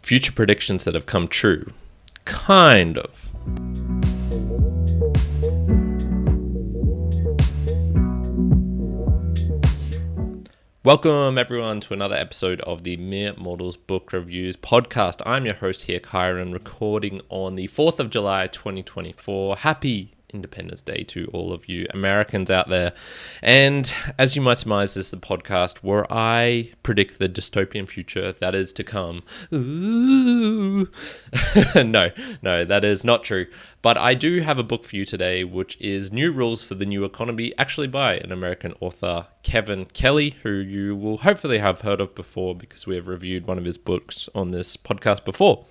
future predictions that have come true. Kind of. Welcome everyone to another episode of the Mere Mortals Book Reviews podcast. I'm your host here, Kyron, recording on the 4th of July 2024. Happy Independence Day to all of you Americans out there. And as you might surmise, this is the podcast where I predict the dystopian future that is to come. Ooh. No, that is not true. But I do have a book for you today, which is New Rules for the New Economy, actually by an American author, Kevin Kelly, who you will hopefully have heard of before because we have reviewed one of his books on this podcast before.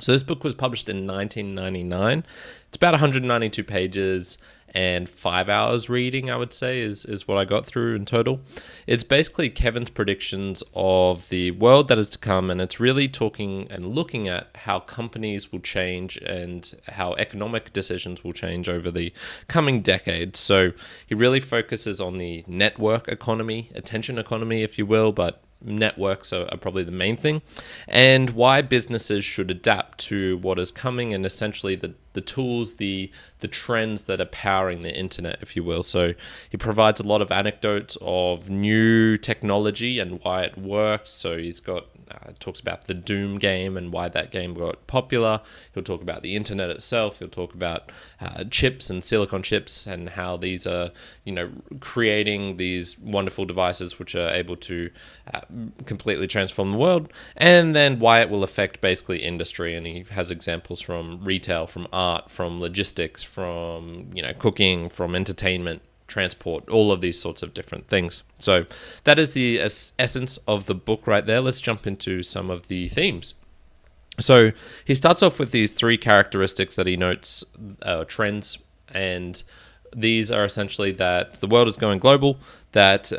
So this book was published in 1999. It's about 192 pages and 5 hours reading, I would say, is what I got through in total. It's basically Kevin's predictions of the world that is to come, and it's really talking and looking at how companies will change and how economic decisions will change over the coming decades. So he really focuses on the network economy, attention economy, if you will, but networks are probably the main thing, and why businesses should adapt to what is coming, and essentially the tools, the trends that are powering the internet, if you will. So he provides a lot of anecdotes of new technology and why it worked. So he's got talks about the Doom game and why that game got popular. He'll talk about the internet itself. He'll talk about chips and silicon chips and how these are, creating these wonderful devices which are able to completely transform the world, and then why it will affect basically industry. And he has examples from retail, from art, from logistics, from cooking, from entertainment, transport, all of these sorts of different things. So that is the essence of the book right there. Let's jump into some of the themes. So he starts off with these three characteristics that he notes, trends, and these are essentially that the world is going global, that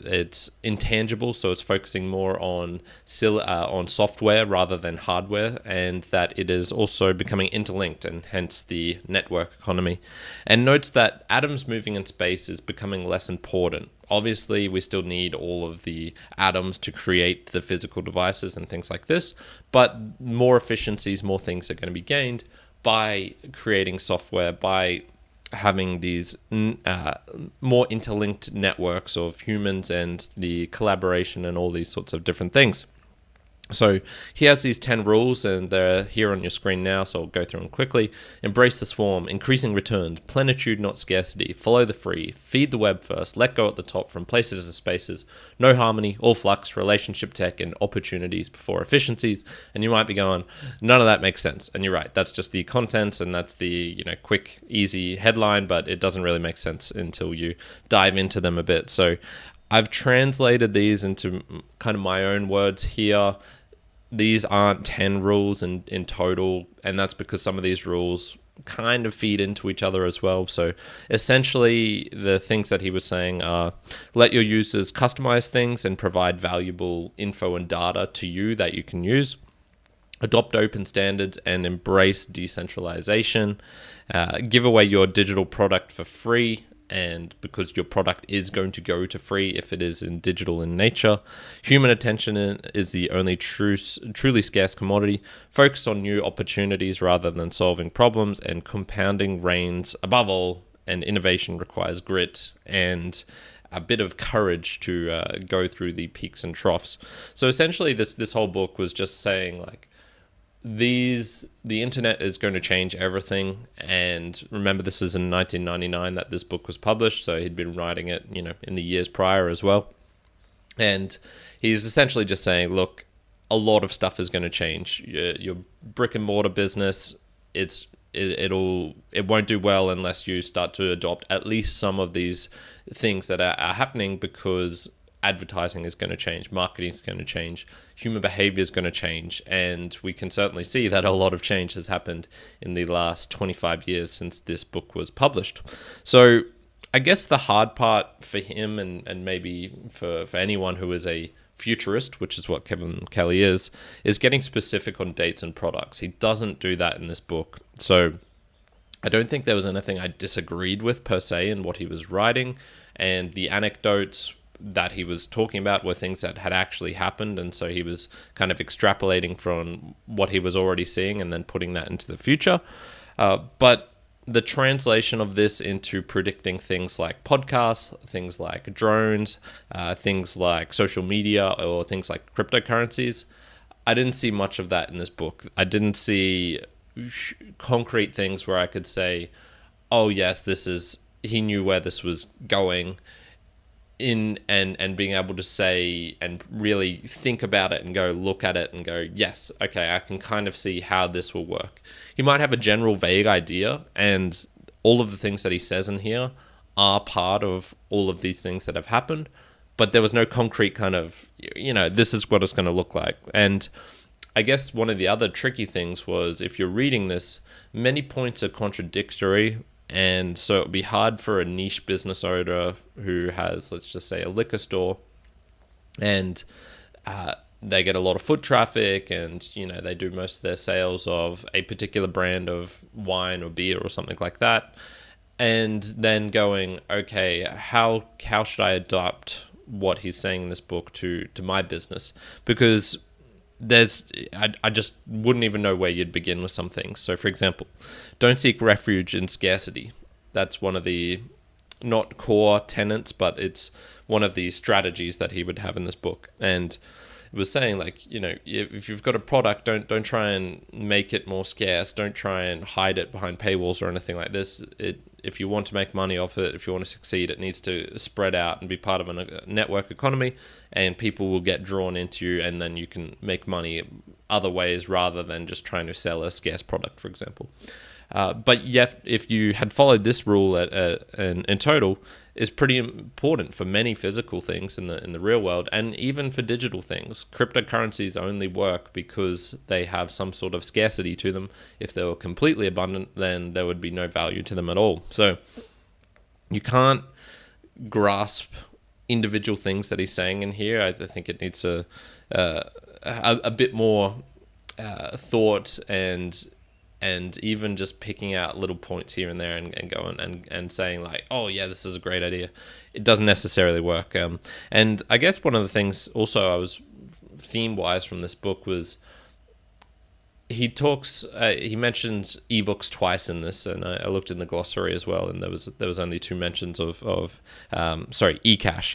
it's intangible, so it's focusing more on software rather than hardware, and that it is also becoming interlinked, and hence the network economy. And notes that atoms moving in space is becoming less important. Obviously, we still need all of the atoms to create the physical devices and things like this, but more efficiencies, more things are going to be gained by creating software, by having these more interlinked networks of humans and the collaboration and all these sorts of different things. So he has these 10 rules, and they're here on your screen now, so I'll go through them quickly. Embrace the swarm, increasing returns, plenitude not scarcity, follow the free, feed the web first, let go at the top from places to spaces, no harmony, all flux, relationship tech, and opportunities before efficiencies. And you might be going, none of that makes sense. And you're right, that's just the contents, and that's the quick, easy headline, but it doesn't really make sense until you dive into them a bit. So I've translated these into kind of my own words here. These aren't 10 rules in total, and that's because some of these rules kind of feed into each other as well. So essentially, the things that he was saying are let your users customize things and provide valuable info and data to you that you can use. Adopt open standards and embrace decentralization. Give away your digital product for free, and because your product is going to go to free if it is in digital in nature. Human attention is the only truly scarce commodity. Focused on new opportunities rather than solving problems, and compounding reigns above all, and innovation requires grit and a bit of courage to go through the peaks and troughs. So essentially this whole book was just saying, like, the internet is going to change everything. And remember, this is in 1999 that this book was published, so he'd been writing it in the years prior as well. And he's essentially just saying, look, a lot of stuff is going to change. Your brick and mortar business, it won't do well unless you start to adopt at least some of these things that are happening, because advertising is going to change, marketing is going to change, human behavior is going to change, and we can certainly see that a lot of change has happened in the last 25 years since this book was published. So I guess the hard part for him, and maybe for anyone who is a futurist, which is what Kevin Kelly is getting specific on dates and products. He doesn't do that in this book. So I don't think there was anything I disagreed with per se in what he was writing, and the anecdotes that he was talking about were things that had actually happened, and so he was kind of extrapolating from what he was already seeing and then putting that into the future. But the translation of this into predicting things like podcasts, things like drones, things like social media, or things like cryptocurrencies, I didn't see much of that in this book. I didn't see concrete things where I could say, oh yes, he knew where this was going, and being able to say and really think about it and go look at it and go, yes, okay, I can kind of see how this will work. He might have a general vague idea, and all of the things that he says in here are part of all of these things that have happened, but there was no concrete kind of, this is what it's going to look like. And I guess one of the other tricky things was, if you're reading this, many points are contradictory. And so it would be hard for a niche business owner who has, let's just say, a liquor store, and they get a lot of foot traffic, and they do most of their sales of a particular brand of wine or beer or something like that, and then going, okay, how should I adapt what he's saying in this book to my business? Because I just wouldn't even know where you'd begin with some things. So, for example, don't seek refuge in scarcity. That's one of the not core tenets, but it's one of the strategies that he would have in this book. And it was saying, like, if you've got a product, don't try and make it more scarce. Don't try and hide it behind paywalls or anything like this. If you want to make money off it, if you want to succeed, it needs to spread out and be part of a network economy, and people will get drawn into you, and then you can make money other ways rather than just trying to sell a scarce product, for example. But yet, if you had followed this rule in total, is pretty important for many physical things in the real world, and even for digital things. Cryptocurrencies only work because they have some sort of scarcity to them. If they were completely abundant, then there would be no value to them at all. So you can't grasp individual things that he's saying in here. I think it needs a bit more thought, and even just picking out little points here and there and going and saying, like, oh yeah, this is a great idea. It doesn't necessarily work. And I guess one of the things also I was theme-wise from this book was he mentions ebooks twice in this, and I looked in the glossary as well, and there was only 2 mentions of eCash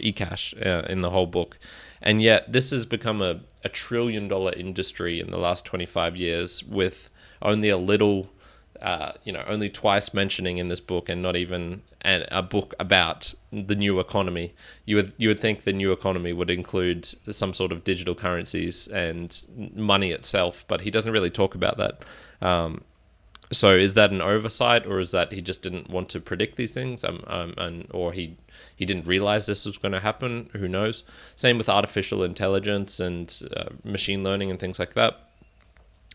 in the whole book. And yet this has become a $1 trillion industry in the last 25 years, with only a little, only twice mentioning in this book, and not even a book about the new economy. You would think the new economy would include some sort of digital currencies and money itself, but he doesn't really talk about that. So is that an oversight, or is that he just didn't want to predict these things, or he didn't realize this was going to happen? Who knows? Same with artificial intelligence and machine learning and things like that.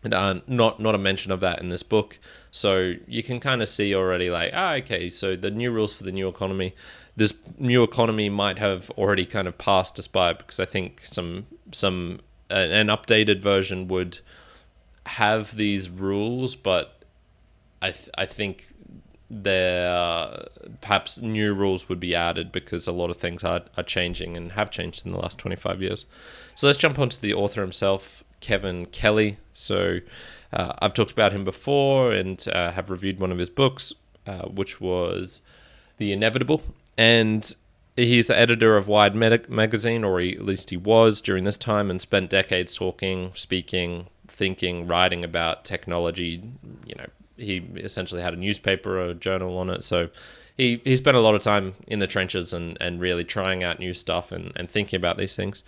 Not a mention of that in this book. So you can kind of see already, like, okay, so the new rules for the new economy, this new economy might have already kind of passed us by, because I think an updated version would have these rules, but I think there perhaps new rules would be added, because a lot of things are changing and have changed in the last 25 years. So let's jump on to the author himself, Kevin Kelly. So I've talked about him before, and have reviewed one of his books, which was The Inevitable. And he's the editor of Wired magazine, or at least he was during this time, and spent decades talking, speaking, thinking, writing about technology. He essentially had a newspaper, a journal on it. So he spent a lot of time in the trenches and really trying out new stuff and thinking about these things.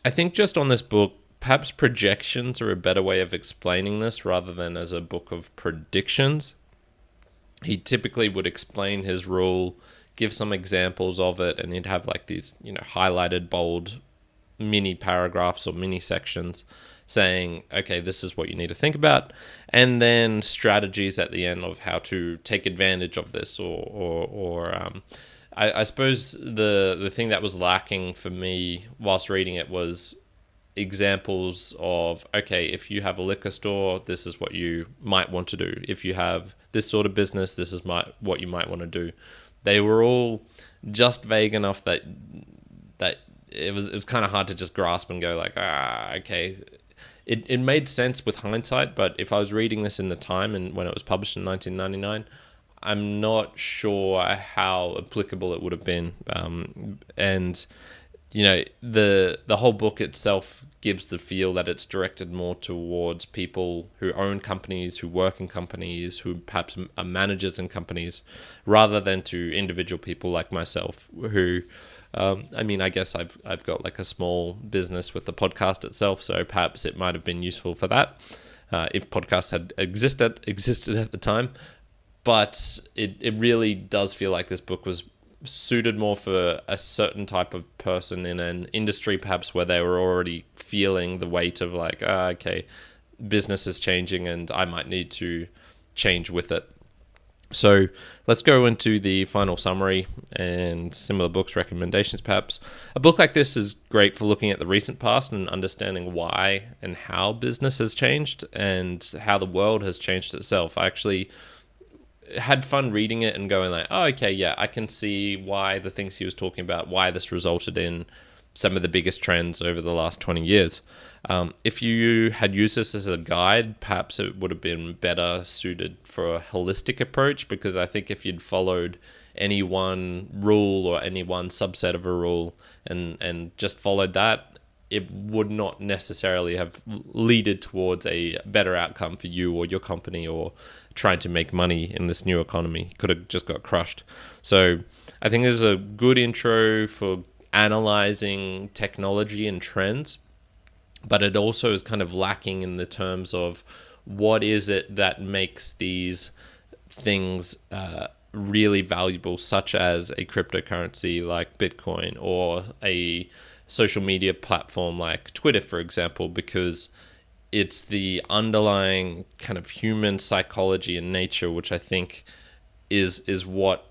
I think just on this book, perhaps projections are a better way of explaining this, rather than as a book of predictions. He typically would explain his rule, give some examples of it, and he'd have like these, highlighted, bold mini paragraphs or mini sections saying, okay, this is what you need to think about, and then strategies at the end of how to take advantage of this, I suppose the thing that was lacking for me whilst reading it was examples of, okay, if you have a liquor store, this is what you might want to do. If you have this sort of business, this is what you might want to do. They were all just vague enough that that it was kind of hard to just grasp and go like, okay. It made sense with hindsight, but if I was reading this in the time and when it was published in 1999, I'm not sure how applicable it would have been. And the whole book itself gives the feel that it's directed more towards people who own companies, who work in companies, who perhaps are managers in companies, rather than to individual people like myself who, I guess I've got like a small business with the podcast itself, so perhaps it might have been useful for that if podcasts had existed at the time. But it really does feel like this book was suited more for a certain type of person in an industry perhaps where they were already feeling the weight of like, okay, business is changing and I might need to change with it. So let's go into the final summary and similar books recommendations perhaps. A book like this is great for looking at the recent past and understanding why and how business has changed and how the world has changed itself. I actually had fun reading it and going like, oh, okay, yeah, I can see why the things he was talking about, why this resulted in some of the biggest trends over the last 20 years. If you had used this as a guide, perhaps it would have been better suited for a holistic approach, because I think if you'd followed any one rule or any one subset of a rule and just followed that, it would not necessarily have leaded towards a better outcome for you or your company or trying to make money in this new economy. Could have just got crushed. So I think this is a good intro for analyzing technology and trends, but it also is kind of lacking in the terms of what is it that makes these things really valuable, such as a cryptocurrency like Bitcoin or a social media platform like Twitter, for example, because it's the underlying kind of human psychology and nature, which I think is what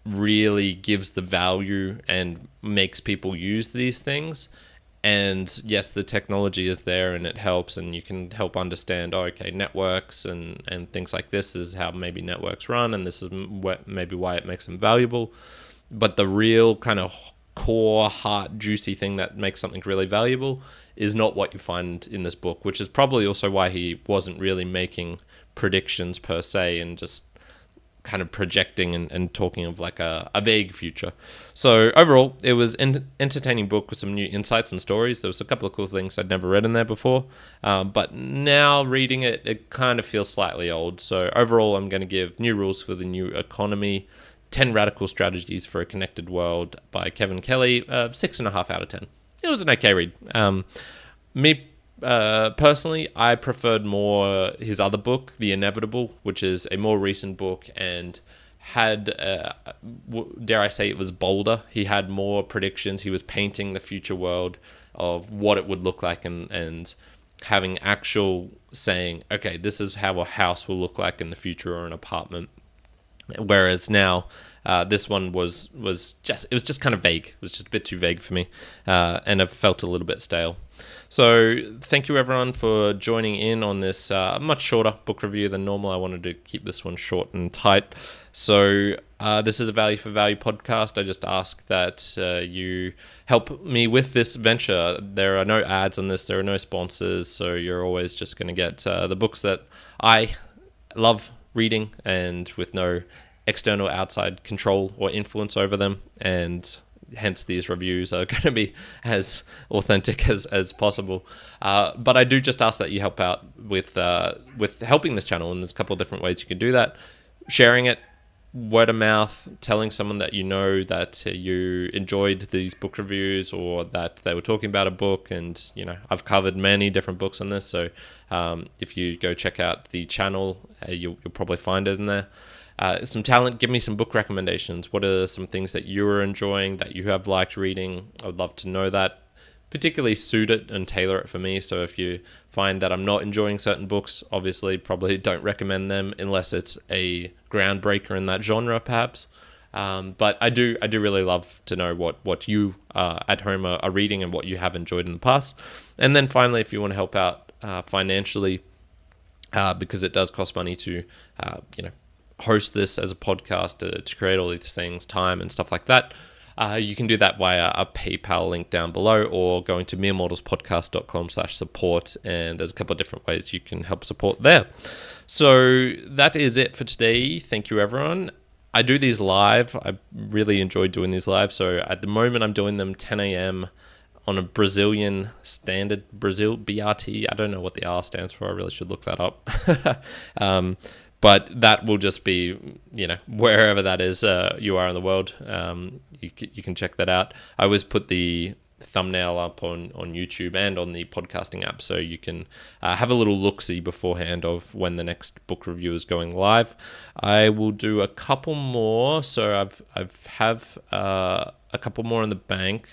really gives the value and makes people use these things. And yes, the technology is there and it helps, and you can help understand, networks and things like this is how maybe networks run, and this is maybe why it makes them valuable. But the real kind of core, heart, juicy thing that makes something really valuable is not what you find in this book, which is probably also why he wasn't really making predictions per se and just kind of projecting and talking of like a vague future. So overall, it was an entertaining book with some new insights and stories. There was a couple of cool things I'd never read in there before, but now reading it, it kind of feels slightly old. So overall, I'm going to give New Rules for the New Economy, 10 Radical Strategies for a Connected World by Kevin Kelly, 6.5 out of 10. It was an okay read. Personally, I preferred more his other book, The Inevitable, which is a more recent book and had, dare I say, it was bolder. He had more predictions. He was painting the future world of what it would look like and having actual saying, okay, this is how a house will look like in the future or an apartment. Whereas now, this one was just kind of vague. It was just a bit too vague for me, and it felt a little bit stale. So thank you everyone for joining in on this much shorter book review than normal. I wanted to keep this one short and tight. So this is a Value for Value podcast. I just ask that you help me with this venture. There are no ads on this. There are no sponsors. So you're always just going to get the books that I love reading and with no external outside control or influence over them, and hence these reviews are going to be as authentic as possible. But I do just ask that you help out with helping this channel, and there's a couple of different ways you can do that. Sharing it, word of mouth, telling someone that you know that you enjoyed these book reviews or that they were talking about a book. And I've covered many different books on this, so if you go check out the channel, you'll probably find it in there. Some talent, give me some book recommendations. What are some things that you are enjoying, that you have liked reading? I would love to know that. Particularly suit it and tailor it for me. So if you find that I'm not enjoying certain books, obviously probably don't recommend them unless it's a groundbreaker in that genre, perhaps. But I do really love to know what you at home are reading and what you have enjoyed in the past. And then finally, if you want to help out financially, because it does cost money to host this as a podcast, to create all these things, time and stuff like that. You can do that via a PayPal link down below or going to meremodelspodcast.com/support. And there's a couple of different ways you can help support there. So that is it for today. Thank you, everyone. I do these live. I really enjoy doing these live. So at the moment, I'm doing them 10 a.m. on a Brazilian standard, Brazil, BRT. I don't know what the R stands for. I really should look that up. But that will just be, wherever that is you are in the world. You can check that out. I always put the thumbnail up on YouTube and on the podcasting app, so you can have a little look-see beforehand of when the next book review is going live. I will do a couple more, so I've have a couple more in the bank.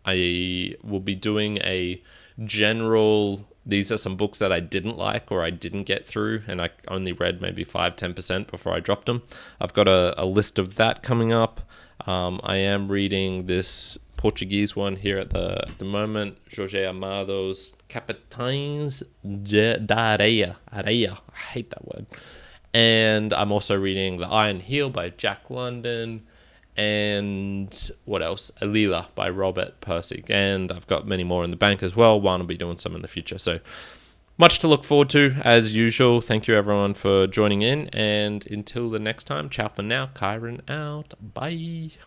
I will be doing a general, these are some books that I didn't like or I didn't get through and I only read maybe 5-10% before I dropped them. I've got a list of that coming up. I am reading this Portuguese one here at the moment, Jorge Amado's Capitães da Areia. I hate that word. And I'm also reading The Iron Heel by Jack London. And what else? Alila by Robert Pirsig. And I've got many more in the bank as well. One will be doing some in the future. So much to look forward to as usual. Thank you everyone for joining in. And until the next time, ciao for now. Kyron out. Bye.